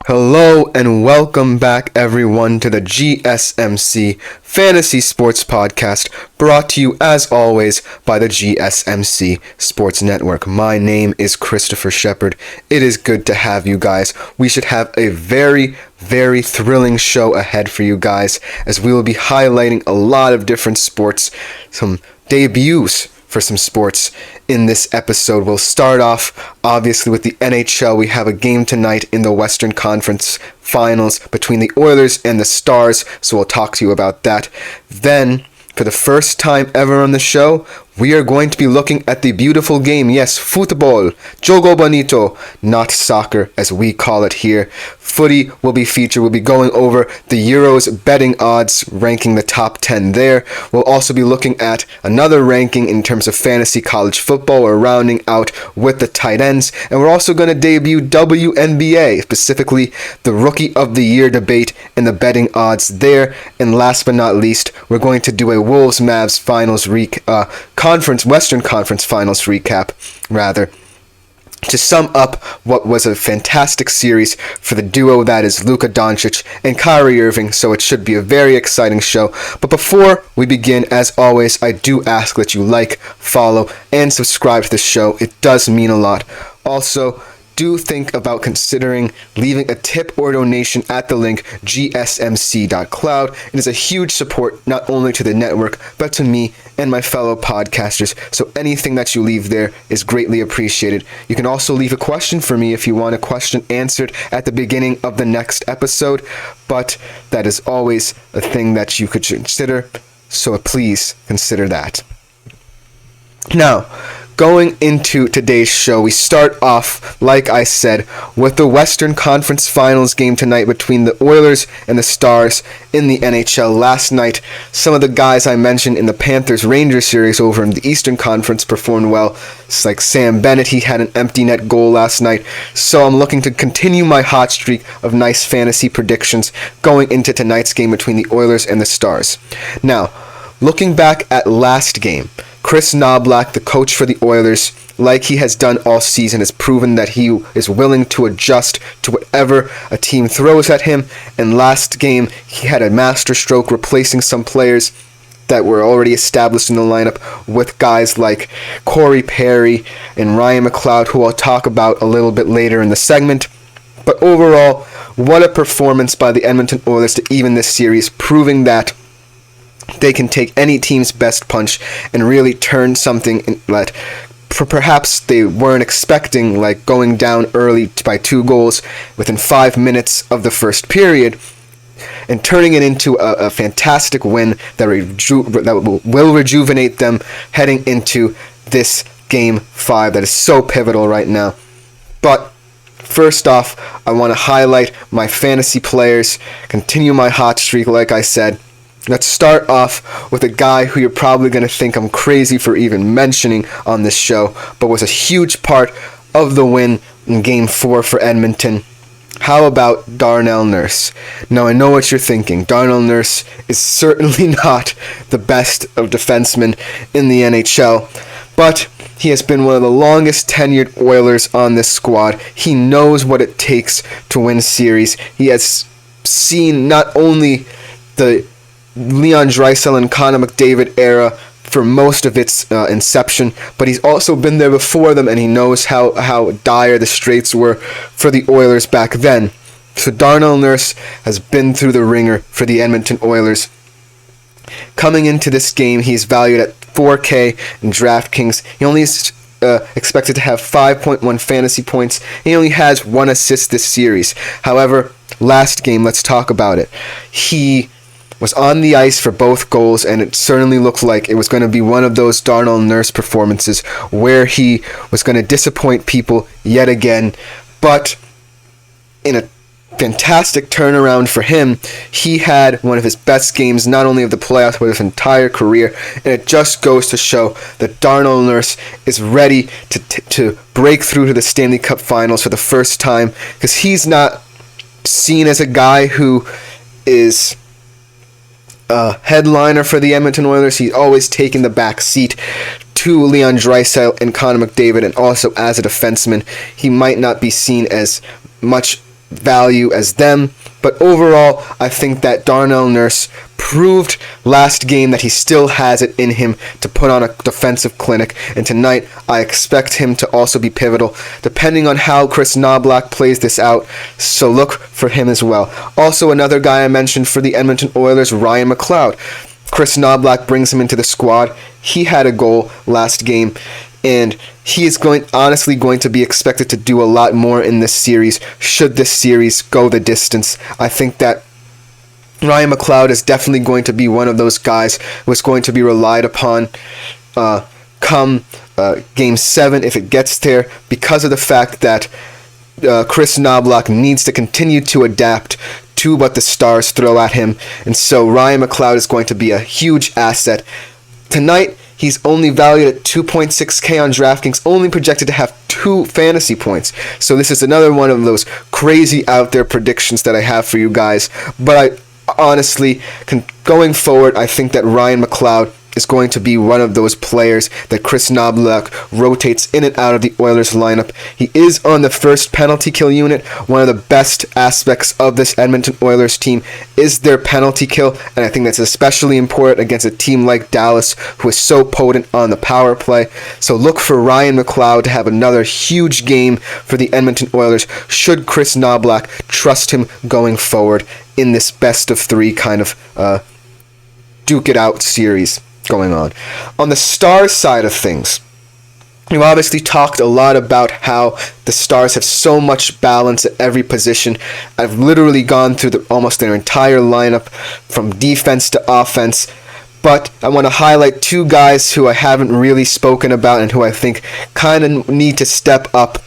Hello and welcome back everyone to the GSMC Fantasy Sports Podcast, brought to you as always by the GSMC Sports Network. My name is Christopher Shepard. It is good to have you guys. We should have a very thrilling show ahead for you guys, as we will be highlighting a lot of different sports, some debuts for some sports in this episode. We'll start off obviously with the NHL. We have a game tonight in the Western Conference Finals between the Oilers and the Stars, so we'll talk to you about that. Then, for the first time ever on the show, we are going to be looking at the beautiful game. Yes, football, jogo bonito, not soccer as we call it here. Footy will be featured. We'll be going over the Euros betting odds, ranking the top 10 there. We'll also be looking at another ranking in terms of fantasy college football. We're rounding out with the tight ends. And we're also going to debut WNBA, specifically the Rookie of the Year debate and the betting odds there. And last but not least, we're going to do a Wolves-Mavs finals Western Conference Finals recap, to sum up what was a fantastic series for the duo that is Luka Doncic and Kyrie Irving, so it should be a very exciting show. But before we begin, as always, I do ask that you like, follow, and subscribe to the show. It does mean a lot. Also, do think about considering leaving a tip or donation at the link gsmc.cloud. It is a huge support not only to the network, but to me and my fellow podcasters, so anything that you leave there is greatly appreciated. You can also leave a question for me if you want a question answered at the beginning of the next episode, but that is always a thing that you could consider, so please consider that. Now, going into today's show, we start off, like I said, with the Western Conference Finals game tonight between the Oilers and the Stars in the NHL. Last night, some of the guys I mentioned in the Panthers-Rangers series over in the Eastern Conference performed well. It's like Sam Bennett, he had an empty net goal last night. So I'm looking to continue my hot streak of nice fantasy predictions going into tonight's game between the Oilers and the Stars. Now, looking back at last game, Chris Knoblauch, the coach for the Oilers, like he has done all season, has proven that he is willing to adjust to whatever a team throws at him. And last game, he had a masterstroke replacing some players that were already established in the lineup with guys like Corey Perry and Ryan McLeod, who I'll talk about a little bit later in the segment. But overall, what a performance by the Edmonton Oilers to even this series, proving that they can take any team's best punch and really turn something that perhaps they weren't expecting, like going down early by 2 goals within 5 minutes of the first period, and turning it into a fantastic win that will rejuvenate them heading into this Game 5 that is so pivotal right now. But first off, I want to highlight my fantasy players, continue my hot streak like I said. Let's start off with a guy who you're probably going to think I'm crazy for even mentioning on this show, but was a huge part of the win in Game 4 for Edmonton. How about Darnell Nurse? Now, I know what you're thinking. Darnell Nurse is certainly not the best of defensemen in the NHL, but he has been one of the longest tenured Oilers on this squad. He knows what it takes to win series. He has seen not only the Leon Draisaitl and Connor McDavid era for most of its inception, but he's also been there before them, and he knows how dire the straits were for the Oilers back then. So Darnell Nurse has been through the ringer for the Edmonton Oilers. Coming into this game, he's valued at $4K in DraftKings. He only is expected to have 5.1 fantasy points. He only has 1 assist this series. However, last game, let's talk about it. He was on the ice for both goals, and it certainly looked like it was going to be one of those Darnell Nurse performances where he was going to disappoint people yet again. But in a fantastic turnaround for him, he had one of his best games, not only of the playoffs, but his entire career. And it just goes to show that Darnell Nurse is ready to break through to the Stanley Cup Finals for the first time, because he's not seen as a guy who is headliner for the Edmonton Oilers. He's always taken the back seat to Leon Draisaitl and Connor McDavid, and also as a defenseman, he might not be seen as much value as them. But overall, I think that Darnell Nurse proved last game that he still has it in him to put on a defensive clinic. And tonight, I expect him to also be pivotal, depending on how Chris Knoblauch plays this out. So look for him as well. Also, another guy I mentioned for the Edmonton Oilers, Ryan McLeod. Chris Knoblauch brings him into the squad. He had a goal last game, and he is honestly going to be expected to do a lot more in this series, should this series go the distance. I think that Ryan McLeod is definitely going to be one of those guys who is going to be relied upon come Game 7 if it gets there, because of the fact that Chris Knoblauch needs to continue to adapt to what the Stars throw at him, and so Ryan McLeod is going to be a huge asset. Tonight, he's only valued at 2.6K on DraftKings, only projected to have 2 fantasy points. So this is another one of those crazy out there predictions that I have for you guys. But I honestly, going forward, I think that Ryan McLeod is going to be one of those players that Chris Knoblauch rotates in and out of the Oilers lineup. He is on the first penalty kill unit. One of the best aspects of this Edmonton Oilers team is their penalty kill, and I think that's especially important against a team like Dallas, who is so potent on the power play. So look for Ryan McLeod to have another huge game for the Edmonton Oilers, should Chris Knoblauch trust him going forward in this best of 3 kind of duke it out series going on. On the Stars side of things, we've obviously talked a lot about how the Stars have so much balance at every position. I've literally gone through almost their entire lineup from defense to offense, but I want to highlight 2 guys who I haven't really spoken about and who I think kind of need to step up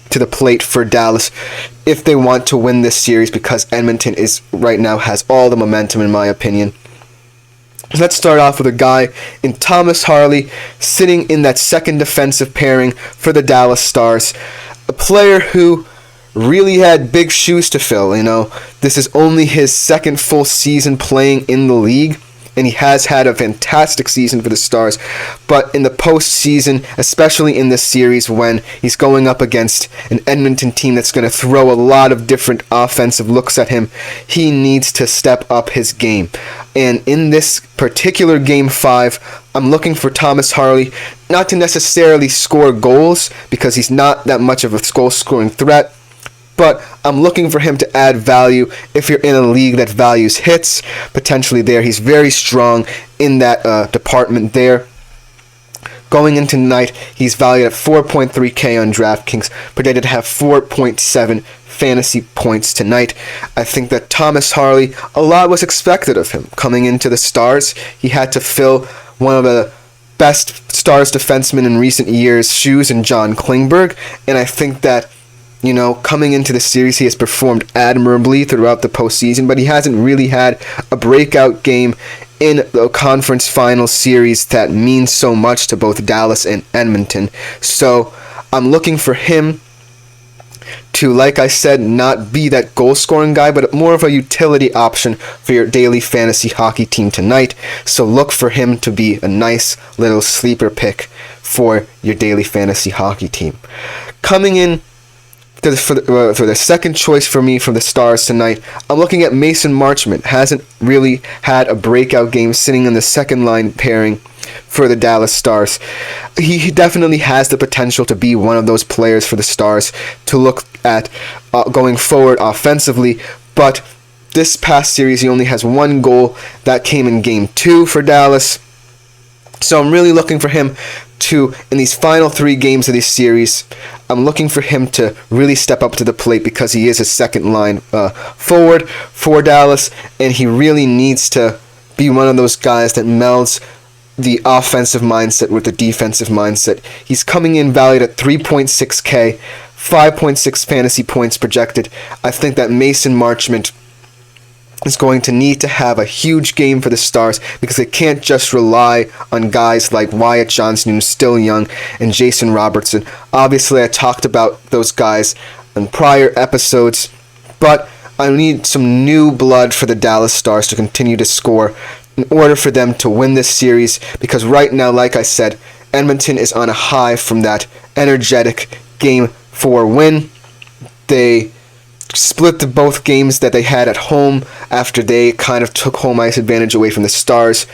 to the plate for Dallas if they want to win this series, because Edmonton is right now has all the momentum in my opinion. Let's start off with a guy in Thomas Harley, sitting in that second defensive pairing for the Dallas Stars. A player who really had big shoes to fill, This is only his second full season playing in the league, and he has had a fantastic season for the Stars. But in the postseason, especially in this series when he's going up against an Edmonton team that's going to throw a lot of different offensive looks at him, he needs to step up his game. And in this particular Game 5, I'm looking for Thomas Harley not to necessarily score goals, because he's not that much of a goal-scoring threat, but I'm looking for him to add value if you're in a league that values hits, potentially there. He's very strong in that department there. Going into tonight, he's valued at 4.3K on DraftKings, predicted to have 4.7 fantasy points tonight. I think that Thomas Harley, a lot was expected of him. Coming into the Stars, he had to fill one of the best Stars defensemen in recent years' shoes in John Klingberg, and I think that coming into the series, he has performed admirably throughout the postseason, but he hasn't really had a breakout game in the conference final series that means so much to both Dallas and Edmonton. So I'm looking for him to, like I said, not be that goal-scoring guy, but more of a utility option for your daily fantasy hockey team tonight. So look for him to be a nice little sleeper pick for your daily fantasy hockey team. Coming in for the second choice for me from the Stars tonight, I'm looking at Mason Marchment. Hasn't really had a breakout game, sitting in the second line pairing for the Dallas Stars. He definitely has the potential to be one of those players for the Stars to look at going forward offensively, but this past series he only has 1 goal. That came in Game 2 for Dallas. So I'm really looking for him to, in these final 3 games of this series, I'm looking for him to really step up to the plate, because he is a second line forward for Dallas, and he really needs to be one of those guys that melds the offensive mindset with the defensive mindset. He's coming in valued at 3.6K, 5.6 fantasy points projected. I think that Mason Marchment is going to need to have a huge game for the Stars, because they can't just rely on guys like Wyatt Johnston, who's still young, and Jason Robertson. Obviously, I talked about those guys in prior episodes, but I need some new blood for the Dallas Stars to continue to score in order for them to win this series, because right now, like I said, Edmonton is on a high from that energetic Game 4 win. They split the both games that they had at home after they kind of took home ice advantage away from the Stars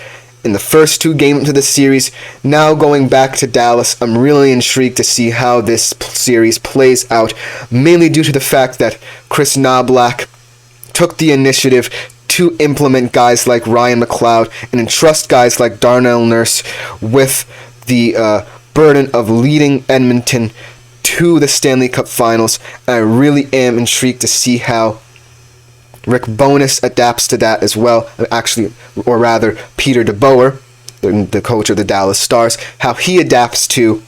in the first two games of the series. Now going back to Dallas, I'm really intrigued to see how this series plays out, mainly due to the fact that Chris Knoblauch took the initiative to implement guys like Ryan McLeod and entrust guys like Darnell Nurse with the burden of leading Edmonton to the Stanley Cup Finals, and I really am intrigued to see how Rick Bowness adapts to that as well. Actually, or rather, Peter DeBoer, the coach of the Dallas Stars, how he adapts to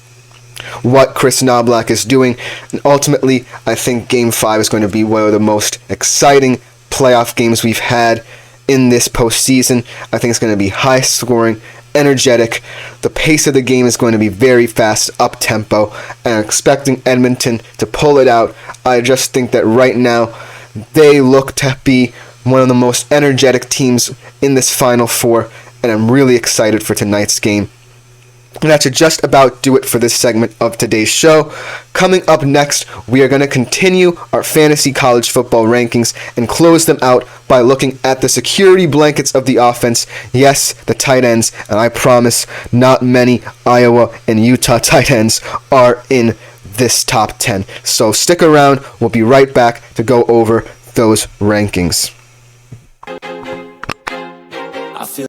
what Chris Knoblauch is doing. And ultimately, I think Game 5 is going to be one of the most exciting playoff games we've had in this postseason. I think it's going to be high scoring, energetic. The pace of the game is going to be very fast, up-tempo, and I'm expecting Edmonton to pull it out. I just think that right now they look to be one of the most energetic teams in this Final Four, and I'm really excited for tonight's game. And that should just about do it for this segment of today's show. Coming up next, we are going to continue our fantasy college football rankings and close them out by looking at the security blankets of the offense. Yes, the tight ends, and I promise not many Iowa and Utah tight ends are in this top 10. So stick around. We'll be right back to go over those rankings.